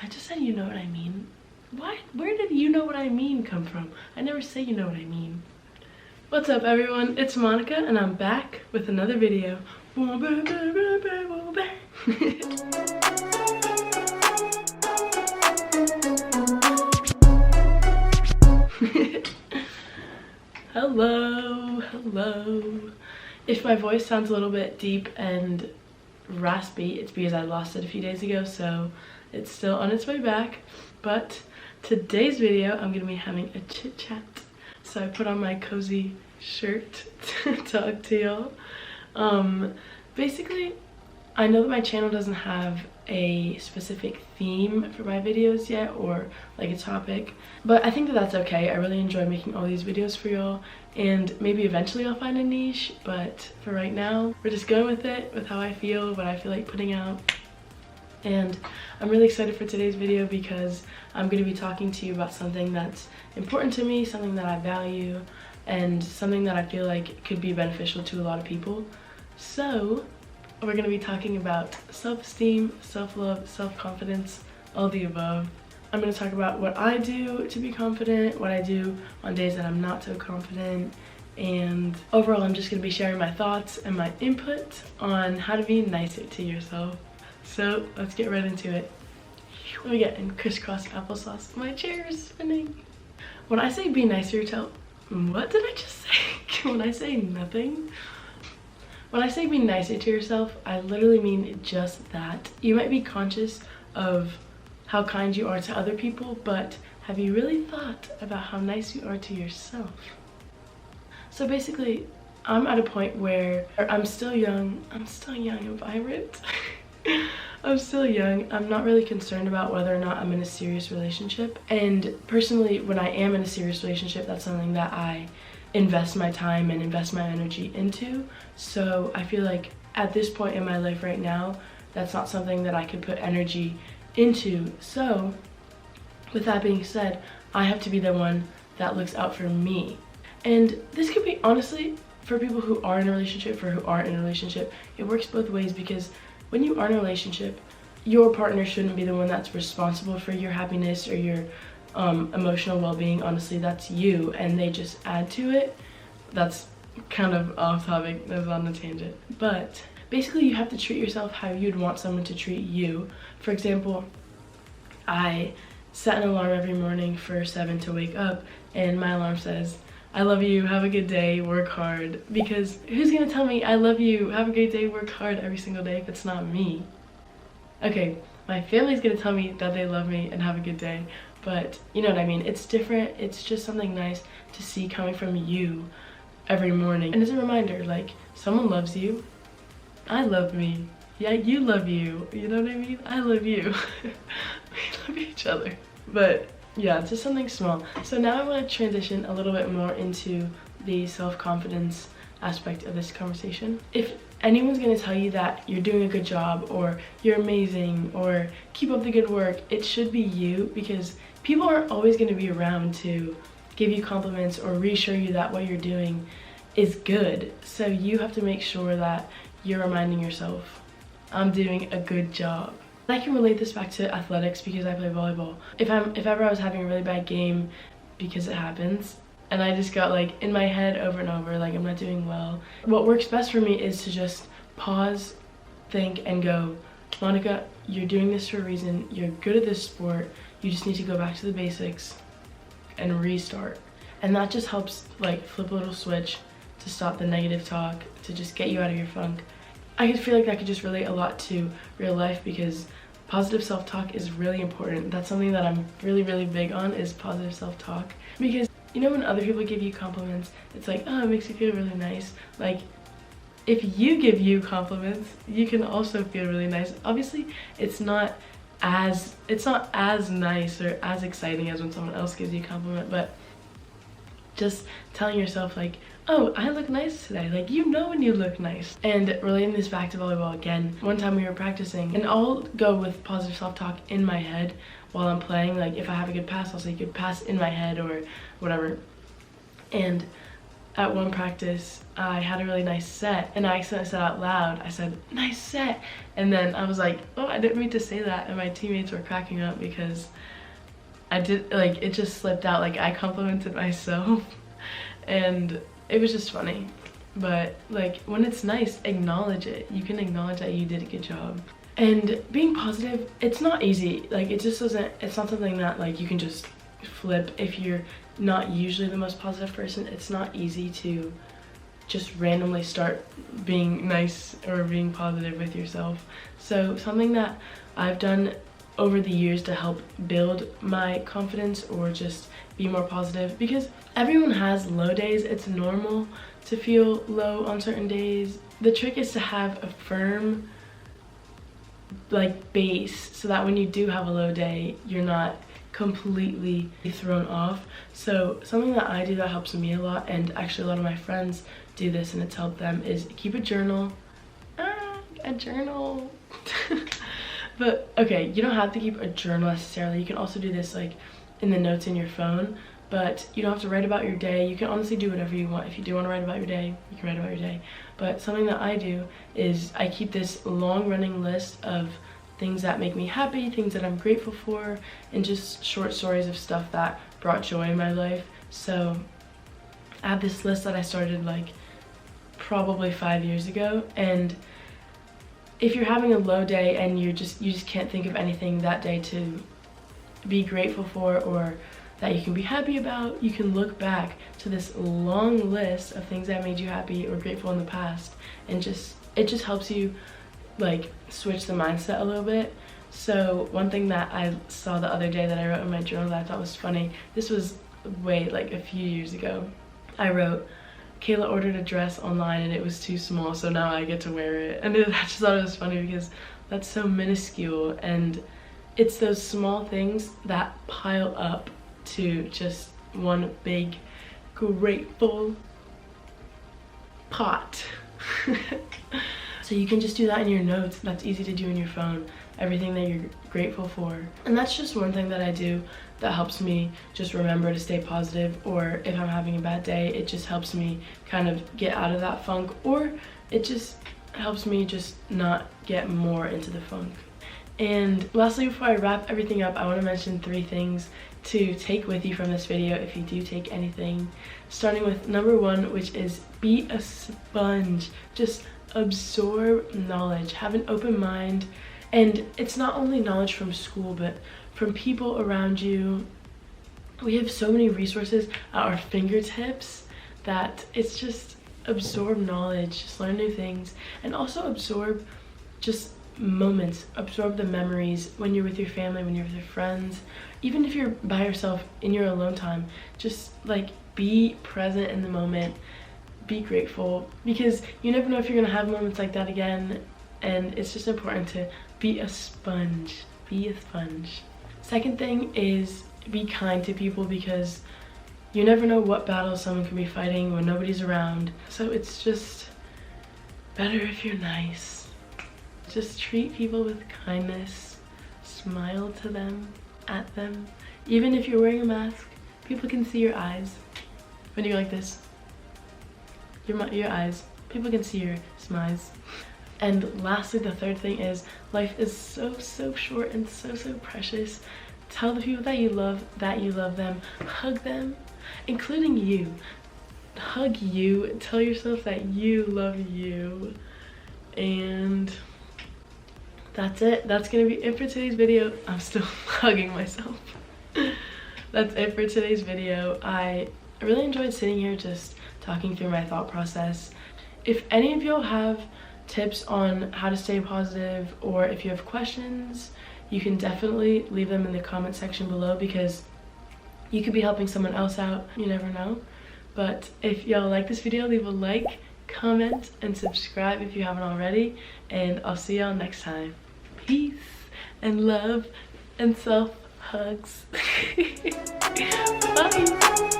I just said you know what I mean. What? Where did you know what I mean come from? I never say you know what I mean. What's up everyone? It's Monica and I'm back with another video. Hello. If my voice sounds a little bit deep and raspy, it's because I lost it a few days ago, so it's still on its way back. But today's video, I'm gonna be having a chit chat. So I put on my cozy shirt to talk to y'all. Basically, I know that my channel doesn't have a specific theme for my videos yet, or like a topic, but I think that that's okay. I really enjoy making all these videos for y'all, and maybe eventually I'll find a niche, but for right now, we're just going with it, with how I feel, what I feel like putting out. And I'm really excited for today's video because I'm going to be talking to you about something that's important to me, something that I value, and something that I feel like could be beneficial to a lot of people. So we're going to be talking about self-esteem, self-love, self-confidence, all the above. I'm going to talk about what I do to be confident, what I do on days that I'm not so confident, and overall I'm just going to be sharing my thoughts and my input on how to be nicer to yourself. So let's get right into it. Let me get in crisscross applesauce. My chair is spinning. When I say be nicer to, what did I just say? When I say nothing? When I say be nicer to yourself, I literally mean just that. You might be conscious of how kind you are to other people, but have you really thought about how nice you are to yourself? So basically, I'm at a point where I'm still young and vibrant. I'm still young. I'm not really concerned about whether or not I'm in a serious relationship. And personally, when I am in a serious relationship, that's something that I invest my time and invest my energy into. So I feel like at this point in my life right now, that's not something that I could put energy into. So with that being said, I have to be the one that looks out for me. And this could be, honestly, for people who are in a relationship, for who aren't in a relationship, it works both ways, because when you are in a relationship, your partner shouldn't be the one that's responsible for your happiness or your emotional well-being. Honestly, that's you, and they just add to it. That's kind of off topic, that's on a tangent. But basically, you have to treat yourself how you'd want someone to treat you. For example, I set an alarm every morning for 7 to wake up, and my alarm says, I love you, have a good day, work hard. Because who's gonna tell me I love you, have a great day, work hard every single day if it's not me? Okay, my family's gonna tell me that they love me and have a good day, but you know what I mean? It's different. It's just something nice to see coming from you every morning. And it's a reminder, like, someone loves you. I love me. Yeah, you love you. You know what I mean? I love you. We love each other. But yeah, it's just something small. So now I want to transition a little bit more into the self-confidence aspect of this conversation. If anyone's going to tell you that you're doing a good job, or you're amazing, or keep up the good work, it should be you, because people aren't always going to be around to give you compliments or reassure you that what you're doing is good. So you have to make sure that you're reminding yourself, I'm doing a good job. I can relate this back to athletics because I play volleyball. If ever I was having a really bad game, because it happens, and I just got like in my head over and over, like I'm not doing well, what works best for me is to just pause, think, and go, Monica, you're doing this for a reason. You're good at this sport. You just need to go back to the basics and restart. And that just helps, like, flip a little switch to stop the negative talk, to just get you out of your funk. I feel like that could just relate a lot to real life, because positive self-talk is really important. That's something that I'm really, really big on, is positive self-talk. Because, you know, when other people give you compliments, it's like, oh, it makes you feel really nice. Like, if you give you compliments, you can also feel really nice. Obviously, it's not as nice or as exciting as when someone else gives you a compliment, but just telling yourself, like, oh, I look nice today. Like, you know when you look nice. And relating this back to volleyball again, one time we were practicing, and I'll go with positive self-talk in my head while I'm playing. Like, if I have a good pass, I'll say good pass in my head or whatever. And at one practice, I had a really nice set, and I accidentally said out loud, I said, nice set. And then I was like, oh, I didn't mean to say that. And my teammates were cracking up because I did, like, it just slipped out. Like, I complimented myself and it was just funny. But like, when it's nice, acknowledge it. You can acknowledge that you did a good job. And being positive, it's not easy. Like, it just doesn't, it's not something that like you can just flip if you're not usually the most positive person. It's not easy to just randomly start being nice or being positive with yourself. So something that I've done over the years to help build my confidence or just be more positive, because everyone has low days. It's normal to feel low on certain days. The trick is to have a firm like base so that when you do have a low day, you're not completely thrown off. So something that I do that helps me a lot, and actually a lot of my friends do this and it's helped them, is keep a journal. A journal. But okay, you don't have to keep a journal necessarily. You can also do this like in the notes in your phone, but you don't have to write about your day. You can honestly do whatever you want. If you do want to write about your day, you can write about your day. But something that I do is I keep this long running list of things that make me happy, things that I'm grateful for, and just short stories of stuff that brought joy in my life. So I have this list that I started like probably 5 years ago, and if you're having a low day and you just can't think of anything that day to be grateful for or that you can be happy about, you can look back to this long list of things that made you happy or grateful in the past, and it just helps you like switch the mindset a little bit. So one thing that I saw the other day that I wrote in my journal that I thought was funny, this was way like a few years ago, I wrote, Kayla ordered a dress online and it was too small, so now I get to wear it. And I just thought it was funny because that's so minuscule, and it's those small things that pile up to just one big grateful pot. So you can just do that in your notes. That's easy to do in your phone, everything that you're grateful for. And that's just one thing that I do that helps me just remember to stay positive, or if I'm having a bad day, it just helps me kind of get out of that funk, or it just helps me just not get more into the funk. And lastly, before I wrap everything up, I want to mention 3 things to take with you from this video if you do take anything. Starting with number 1, which is be a sponge. Just absorb knowledge, have an open mind. And it's not only knowledge from school, but from people around you. We have so many resources at our fingertips that it's just absorb knowledge, just learn new things, and also absorb just moments, absorb the memories when you're with your family, when you're with your friends, even if you're by yourself in your alone time. Just like be present in the moment, be grateful, because you never know if you're gonna have moments like that again, and it's just important to be a sponge. Be a sponge. Second thing is be kind to people, because you never know what battle someone can be fighting when nobody's around. So it's just better if you're nice. Just treat people with kindness, smile to them, at them. Even if you're wearing a mask, people can see your eyes. When you go like this, your eyes, people can see your smiles. And lastly, the third thing is life is so short and so precious. Tell the people that you love them. Hug them, including you. Hug you. Tell yourself that you love you. And that's it. That's gonna be it for today's video. I'm still hugging myself. That's it for today's video. I really enjoyed sitting here just talking through my thought process. If any of y'all have tips on how to stay positive, or if you have questions, you can definitely leave them in the comment section below, because you could be helping someone else out. You never know. But if y'all like this video, leave a like, comment, and subscribe if you haven't already, and I'll see y'all next time. Peace and love and self hugs. Bye.